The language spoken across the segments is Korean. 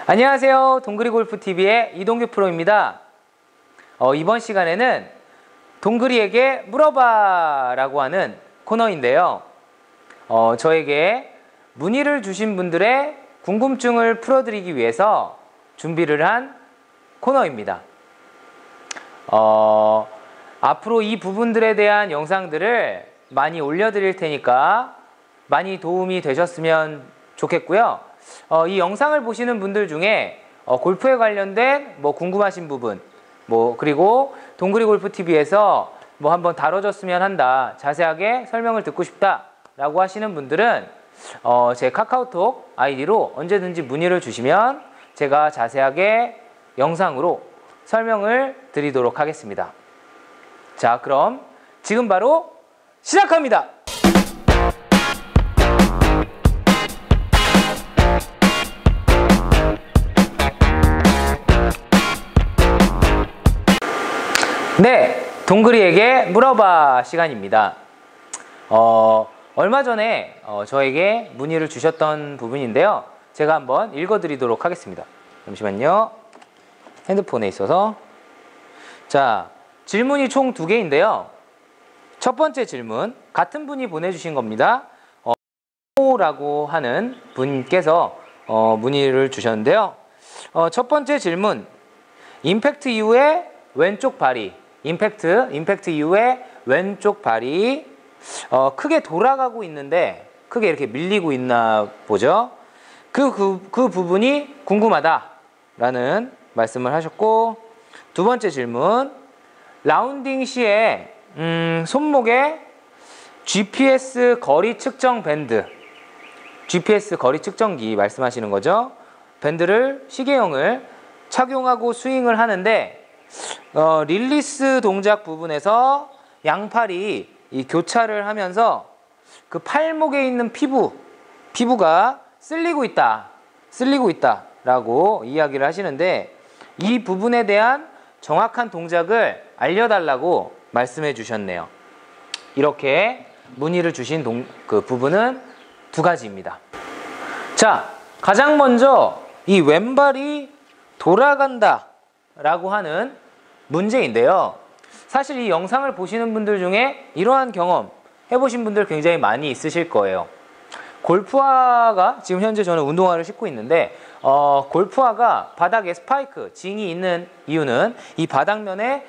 안녕하세요. 동그리골프TV의 이동규 프로입니다. 이번 시간에는 동그리에게 물어봐 라고 하는 코너인데요. 저에게 문의를 주신 분들의 궁금증을 풀어드리기 위해서 준비를 한 코너입니다. 앞으로 이 부분들에 대한 영상들을 많이 올려드릴 테니까 많이 도움이 되셨으면 좋겠고요. 이 영상을 보시는 분들 중에 골프에 관련된 궁금하신 부분, 그리고 동그리골프TV에서 한번 다뤄줬으면 한다, 자세하게 설명을 듣고 싶다 라고 하시는 분들은 제 카카오톡 아이디로 언제든지 문의를 주시면 제가 자세하게 영상으로 설명을 드리도록 하겠습니다. 자, 그럼 지금 바로 시작합니다. 네, 동그리에게 물어봐 시간입니다. 얼마 전에 저에게 문의를 주셨던 부분인데요. 제가 한번 읽어드리도록 하겠습니다. 잠시만요. 핸드폰에 있어서. 자, 질문이 총 2개인데요. 첫 번째 질문, 같은 분이 보내주신 겁니다. 라고 하는 분께서 문의를 주셨는데요. 첫 번째 질문, 임팩트 이후에 왼쪽 발이, 임팩트 이후에 왼쪽 발이 크게 돌아가고 있는데 크게 이렇게 밀리고 있나 보죠. 그 부분이 궁금하다라는 말씀을 하셨고, 두 번째 질문, 라운딩 시에 손목에 GPS 거리 측정 밴드, GPS 거리 측정기 말씀하시는 거죠. 밴드를, 시계형을 착용하고 스윙을 하는데 릴리스 동작 부분에서 양팔이 이 교차를 하면서 그 팔목에 있는 피부가 쓸리고 있다 라고 이야기를 하시는데, 이 부분에 대한 정확한 동작을 알려달라고 말씀해 주셨네요. 이렇게 문의를 주신 그 부분은 2가지입니다. 자, 가장 먼저 이 왼발이 돌아간다 라고 하는 문제인데요. 사실 이 영상을 보시는 분들 중에 이러한 경험 해보신 분들 굉장히 많이 있으실 거예요. 골프화가, 지금 현재 저는 운동화를 신고 있는데 골프화가 바닥에 스파이크, 징이 있는 이유는 이 바닥면에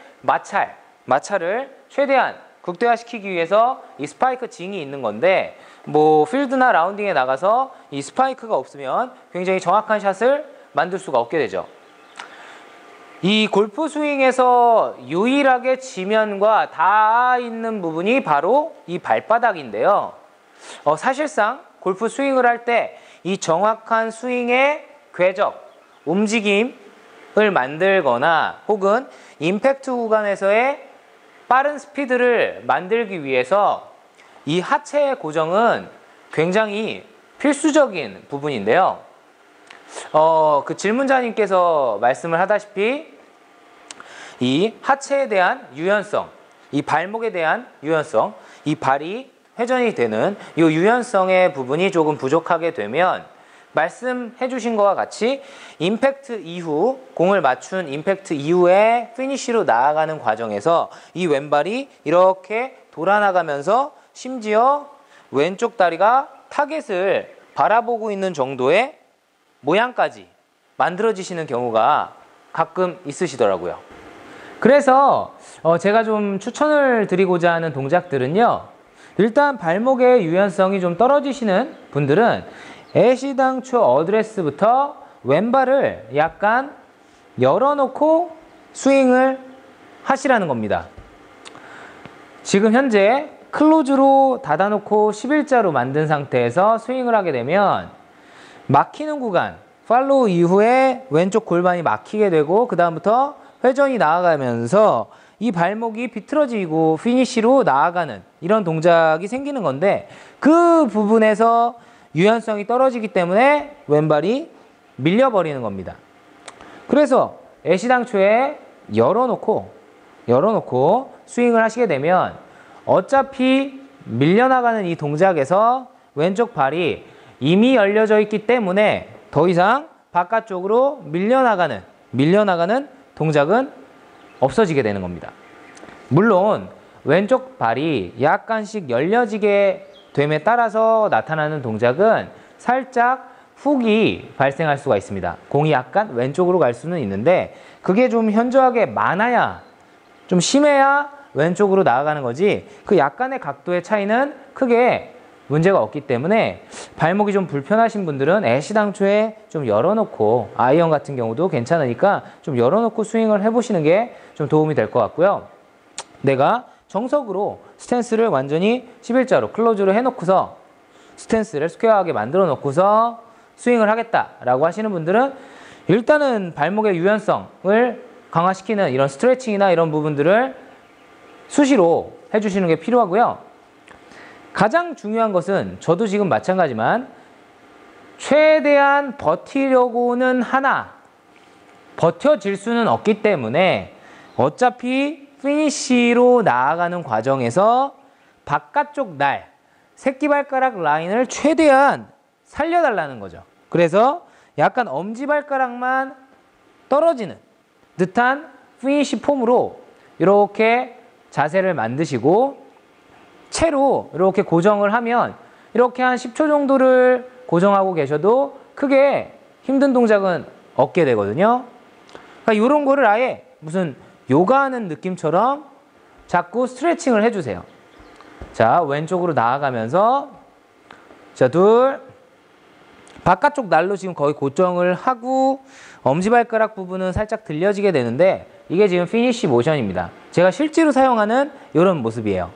마찰을 최대한 극대화시키기 위해서 이 스파이크 징이 있는 건데, 필드나 라운딩에 나가서 이 스파이크가 없으면 굉장히 정확한 샷을 만들 수가 없게 되죠. 이 골프 스윙에서 유일하게 지면과 닿아 있는 부분이 바로 이 발바닥인데요. 사실상 골프 스윙을 할 때 이 정확한 스윙의 궤적, 움직임을 만들거나 혹은 임팩트 구간에서의 빠른 스피드를 만들기 위해서 이 하체의 고정은 굉장히 필수적인 부분인데요. 그 질문자님께서 말씀을 하다시피 이 하체에 대한 유연성, 이 발목에 대한 유연성, 이 발이 회전이 되는 이 유연성의 부분이 조금 부족하게 되면, 말씀해 주신 것과 같이 임팩트 이후, 공을 맞춘 임팩트 이후에 피니쉬로 나아가는 과정에서 이 왼발이 이렇게 돌아나가면서 심지어 왼쪽 다리가 타겟을 바라보고 있는 정도의 모양까지 만들어지시는 경우가 가끔 있으시더라고요. 그래서 제가 좀 추천을 드리고자 하는 동작들은요, 일단 발목의 유연성이 좀 떨어지시는 분들은 애시당초 어드레스부터 왼발을 약간 열어놓고 스윙을 하시라는 겁니다. 지금 현재 클로즈로 닫아놓고 11자로 만든 상태에서 스윙을 하게 되면 막히는 구간, 팔로우 이후에 왼쪽 골반이 막히게 되고 그 다음부터 회전이 나아가면서 이 발목이 비틀어지고 피니쉬로 나아가는 이런 동작이 생기는 건데, 그 부분에서 유연성이 떨어지기 때문에 왼발이 밀려버리는 겁니다. 그래서 애시당초에 열어놓고 스윙을 하시게 되면 어차피 밀려나가는 이 동작에서 왼쪽 발이 이미 열려져 있기 때문에 더 이상 바깥쪽으로 밀려나가는 동작은 없어지게 되는 겁니다. 물론 왼쪽 발이 약간씩 열려지게 됨에 따라서 나타나는 동작은 살짝 훅이 발생할 수가 있습니다. 공이 약간 왼쪽으로 갈 수는 있는데 그게 좀 현저하게 많아야, 좀 심해야 왼쪽으로 나아가는 거지, 그 약간의 각도의 차이는 크게 문제가 없기 때문에 발목이 좀 불편하신 분들은 애시당초에 좀 열어놓고, 아이언 같은 경우도 괜찮으니까 좀 열어놓고 스윙을 해보시는 게 좀 도움이 될 것 같고요. 내가 정석으로 스탠스를 완전히 11자로 클로즈로 해놓고서 스탠스를 스퀘어하게 만들어 놓고서 스윙을 하겠다라고 하시는 분들은 일단은 발목의 유연성을 강화시키는 이런 스트레칭이나 이런 부분들을 수시로 해주시는 게 필요하고요. 가장 중요한 것은, 저도 지금 마찬가지지만 최대한 버티려고는 하나 버텨질 수는 없기 때문에 어차피 피니쉬로 나아가는 과정에서 바깥쪽 날, 새끼발가락 라인을 최대한 살려달라는 거죠. 그래서 약간 엄지발가락만 떨어지는 듯한 피니쉬 폼으로 이렇게 자세를 만드시고 채로 이렇게 고정을 하면 이렇게 한 10초 정도를 고정하고 계셔도 크게 힘든 동작은 없게 되거든요. 그러니까 이런 거를 아예 무슨 요가하는 느낌처럼 자꾸 스트레칭을 해주세요. 자, 왼쪽으로 나아가면서, 자, 둘, 바깥쪽 날로 지금 거의 고정을 하고 엄지발가락 부분은 살짝 들려지게 되는데 이게 지금 피니쉬 모션입니다. 제가 실제로 사용하는 이런 모습이에요.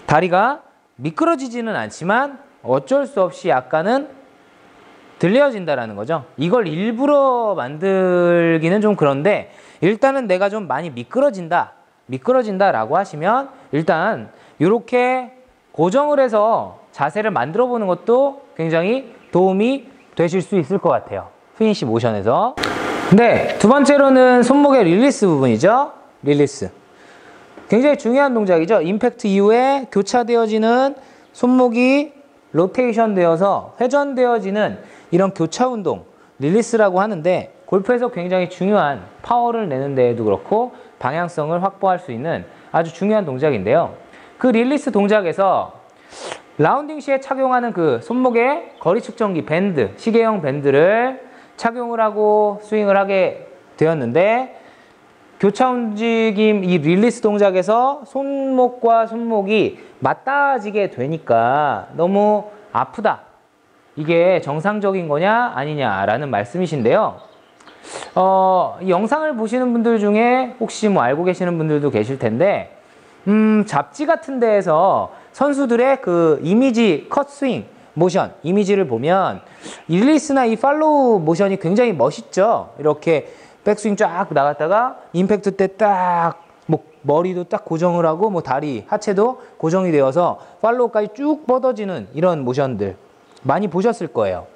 다리가 미끄러지지는 않지만 어쩔 수 없이 약간은 들려진다라는 거죠. 이걸 일부러 만들기는 좀 그런데 일단은 내가 좀 많이 미끄러진다라고 하시면 일단 이렇게 고정을 해서 자세를 만들어 보는 것도 굉장히 도움이 되실 수 있을 것 같아요. 피니쉬 모션에서. 네, 두 번째로는 손목의 릴리스 부분이죠. 릴리스. 굉장히 중요한 동작이죠. 임팩트 이후에 교차되어지는 손목이 로테이션 되어서 회전되어지는 이런 교차 운동, 릴리스라고 하는데 골프에서 굉장히 중요한, 파워를 내는 데에도 그렇고 방향성을 확보할 수 있는 아주 중요한 동작인데요. 그 릴리스 동작에서 라운딩 시에 착용하는 그 손목의 거리 측정기 밴드, 시계형 밴드를 착용을 하고 스윙을 하게 되었는데, 교차 움직임 이 릴리스 동작에서 손목과 손목이 맞닿아지게 되니까 너무 아프다, 이게 정상적인 거냐 아니냐라는 말씀이신데요. 이 영상을 보시는 분들 중에 혹시 뭐 알고 계시는 분들도 계실 텐데, 잡지 같은 데에서 선수들의 그 이미지 컷 스윙 모션 이미지를 보면 릴리스나 이 팔로우 모션이 굉장히 멋있죠. 이렇게 백스윙 쫙 나갔다가 임팩트 때 딱 뭐 머리도 딱 고정을 하고 뭐 다리, 하체도 고정이 되어서 팔로우까지 쭉 뻗어지는 이런 모션들 많이 보셨을 거예요.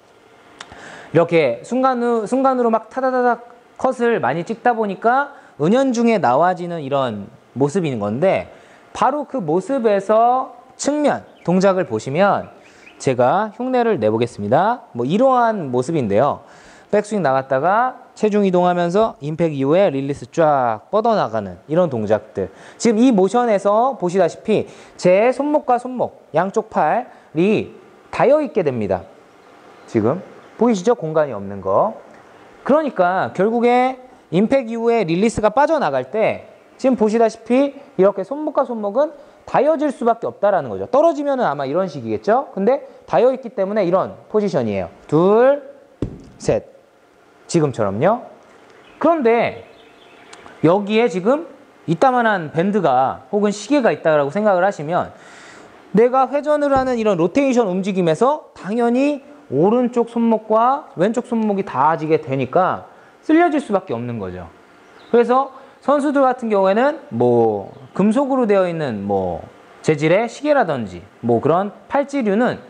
이렇게 순간으로 막 타다다닥 컷을 많이 찍다 보니까 은연중에 나와지는 이런 모습인 건데, 바로 그 모습에서 측면 동작을 보시면 제가 흉내를 내보겠습니다. 뭐 이러한 모습인데요. 백스윙 나갔다가 체중 이동하면서 임팩 이후에 릴리스 쫙 뻗어나가는 이런 동작들. 지금 이 모션에서 보시다시피 제 손목과 손목, 양쪽 팔이 닿여있게 됩니다. 지금 보이시죠? 공간이 없는 거. 그러니까 결국에 임팩 이후에 릴리스가 빠져나갈 때 지금 보시다시피 이렇게 손목과 손목은 닿여질 수밖에 없다라는 거죠. 떨어지면은 아마 이런 식이겠죠? 근데 닿여있기 때문에 이런 포지션이에요. 둘, 셋. 지금처럼요. 그런데 여기에 지금 이따만한 밴드가 혹은 시계가 있다고 생각을 하시면 내가 회전을 하는 이런 로테이션 움직임에서 당연히 오른쪽 손목과 왼쪽 손목이 닿아지게 되니까 쓸려질 수밖에 없는 거죠. 그래서 선수들 같은 경우에는 뭐 금속으로 되어 있는 뭐 재질의 시계라든지 뭐 그런 팔찌류는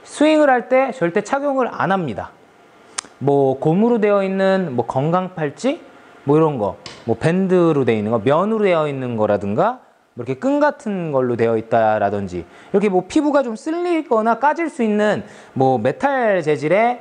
스윙을 할 때 절대 착용을 안 합니다. 뭐 고무로 되어 있는 뭐 건강 팔찌 뭐 이런 거, 뭐 밴드로 되어 있는 거, 면으로 되어 있는 거라든가 뭐 이렇게 끈 같은 걸로 되어 있다라든지 이렇게 뭐 피부가 좀 쓸리거나 까질 수 있는 뭐 메탈 재질의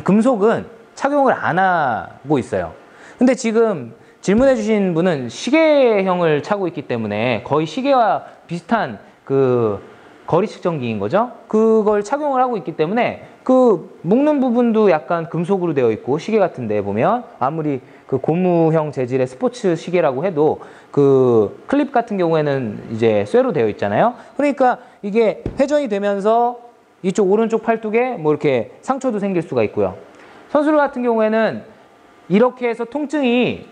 금속은 착용을 안 하고 있어요. 근데 지금 질문해 주신 분은 시계형을 차고 있기 때문에 거의 시계와 비슷한 그 거리 측정기인 거죠. 그걸 착용을 하고 있기 때문에 그 묶는 부분도 약간 금속으로 되어 있고, 시계 같은 데 보면 아무리 그 고무형 재질의 스포츠 시계라고 해도 그 클립 같은 경우에는 이제 쇠로 되어 있잖아요. 그러니까 이게 회전이 되면서 이쪽 오른쪽 팔뚝에 뭐 이렇게 상처도 생길 수가 있고요. 선수들 같은 경우에는 이렇게 해서 통증이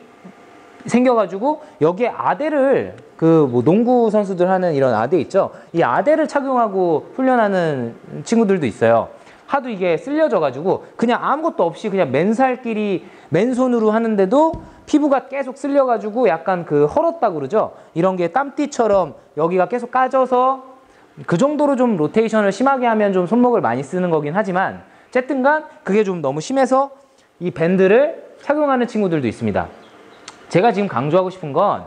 생겨가지고 여기에 아대를, 그 뭐 농구 선수들 하는 이런 아대 있죠. 이 아대를 착용하고 훈련하는 친구들도 있어요. 하도 이게 쓸려져가지고 그냥 아무것도 없이 그냥 맨살끼리 맨손으로 하는데도 피부가 계속 쓸려가지고 약간 그 헐었다고 그러죠. 이런 게 땀띠처럼 여기가 계속 까져서, 그 정도로 좀 로테이션을 심하게 하면 좀 손목을 많이 쓰는 거긴 하지만, 어쨌든간 그게 좀 너무 심해서 이 밴드를 착용하는 친구들도 있습니다. 제가 지금 강조하고 싶은 건,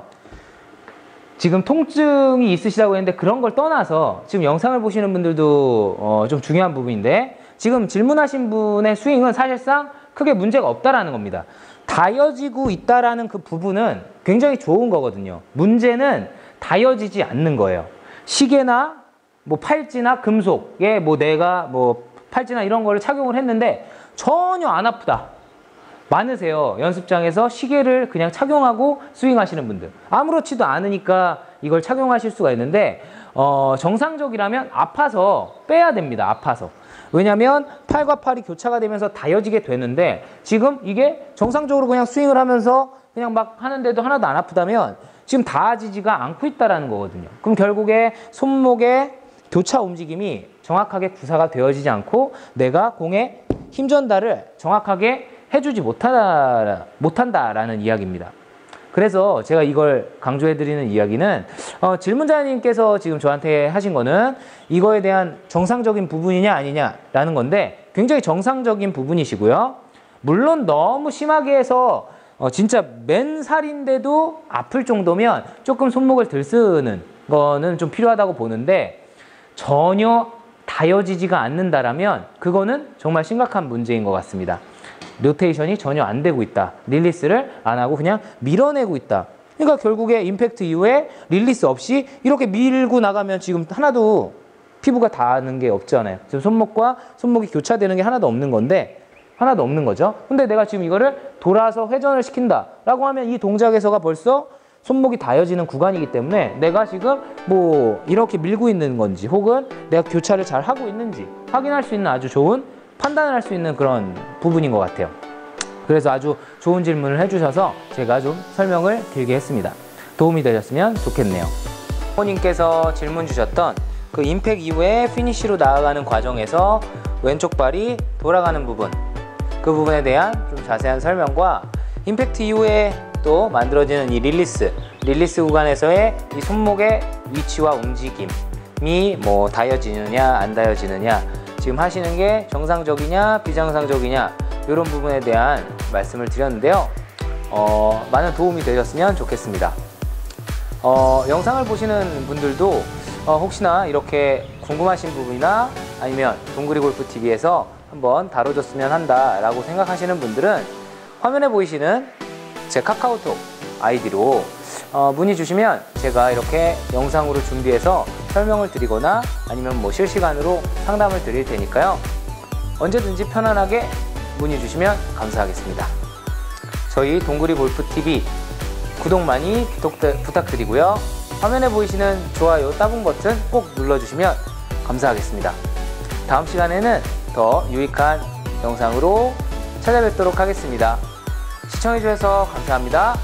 지금 통증이 있으시다고 했는데 그런 걸 떠나서 지금 영상을 보시는 분들도 좀 중요한 부분인데, 지금 질문하신 분의 스윙은 사실상 크게 문제가 없다라는 겁니다. 다여지고 있다라는 그 부분은 굉장히 좋은 거거든요. 문제는 다여지지 않는 거예요. 시계나 뭐 팔찌나 금속에 뭐 내가 뭐 팔찌나 이런 거를 착용을 했는데 전혀 안 아프다. 많으세요. 연습장에서 시계를 그냥 착용하고 스윙하시는 분들. 아무렇지도 않으니까 이걸 착용하실 수가 있는데, 정상적이라면 아파서 빼야 됩니다. 아파서. 왜냐면 팔과 팔이 교차가 되면서 다여지게 되는데, 지금 이게 정상적으로 그냥 스윙을 하면서 그냥 막 하는데도 하나도 안 아프다면 지금 닿아지지가 않고 있다라는 거거든요. 그럼 결국에 손목의 교차 움직임이 정확하게 구사가 되어지지 않고 내가 공에 힘 전달을 정확하게 해주지 못한다라는 이야기입니다. 그래서 제가 이걸 강조해드리는 이야기는, 질문자님께서 지금 저한테 하신 거는 이거에 대한 정상적인 부분이냐 아니냐라는 건데, 굉장히 정상적인 부분이시고요. 물론 너무 심하게 해서 진짜 맨살인데도 아플 정도면 조금 손목을 들쓰는 거는 좀 필요하다고 보는데, 전혀 다여지지가 않는다라면 그거는 정말 심각한 문제인 것 같습니다. 로테이션이 전혀 안 되고 있다. 릴리스를 안 하고 그냥 밀어내고 있다. 그러니까 결국에 임팩트 이후에 릴리스 없이 이렇게 밀고 나가면 지금 하나도 피부가 닿는 게 없잖아요. 지금 손목과 손목이 교차되는 게 하나도 없는 건데, 하나도 없는 거죠. 근데 내가 지금 이거를 돌아서 회전을 시킨다라고 하면 이 동작에서가 벌써 손목이 닿아지는 구간이기 때문에 내가 지금 뭐 이렇게 밀고 있는 건지 혹은 내가 교차를 잘 하고 있는지 확인할 수 있는 아주 좋은, 판단을 할 수 있는 그런 부분인 것 같아요. 그래서 아주 좋은 질문을 해주셔서 제가 좀 설명을 길게 했습니다. 도움이 되셨으면 좋겠네요. 부모님께서 질문 주셨던 그 임팩 이후에 피니쉬로 나아가는 과정에서 왼쪽 발이 돌아가는 부분, 그 부분에 대한 좀 자세한 설명과 임팩트 이후에 또 만들어지는 이 릴리스 구간에서의 이 손목의 위치와 움직임이 뭐 닿아지느냐 안 닿아지느냐, 지금 하시는 게 정상적이냐 비정상적이냐, 이런 부분에 대한 말씀을 드렸는데요. 많은 도움이 되셨으면 좋겠습니다. 영상을 보시는 분들도 혹시나 이렇게 궁금하신 부분이나 아니면 동구리골프TV에서 한번 다뤄줬으면 한다라고 생각하시는 분들은 화면에 보이시는 제 카카오톡 아이디로 문의 주시면 제가 이렇게 영상으로 준비해서 설명을 드리거나 아니면 뭐 실시간으로 상담을 드릴 테니까요. 언제든지 편안하게 문의 주시면 감사하겠습니다. 저희 동구리골프TV 구독 많이 부탁드리고요. 화면에 보이시는 좋아요 따봉 버튼 꼭 눌러주시면 감사하겠습니다. 다음 시간에는 더 유익한 영상으로 찾아뵙도록 하겠습니다. 시청해주셔서 감사합니다.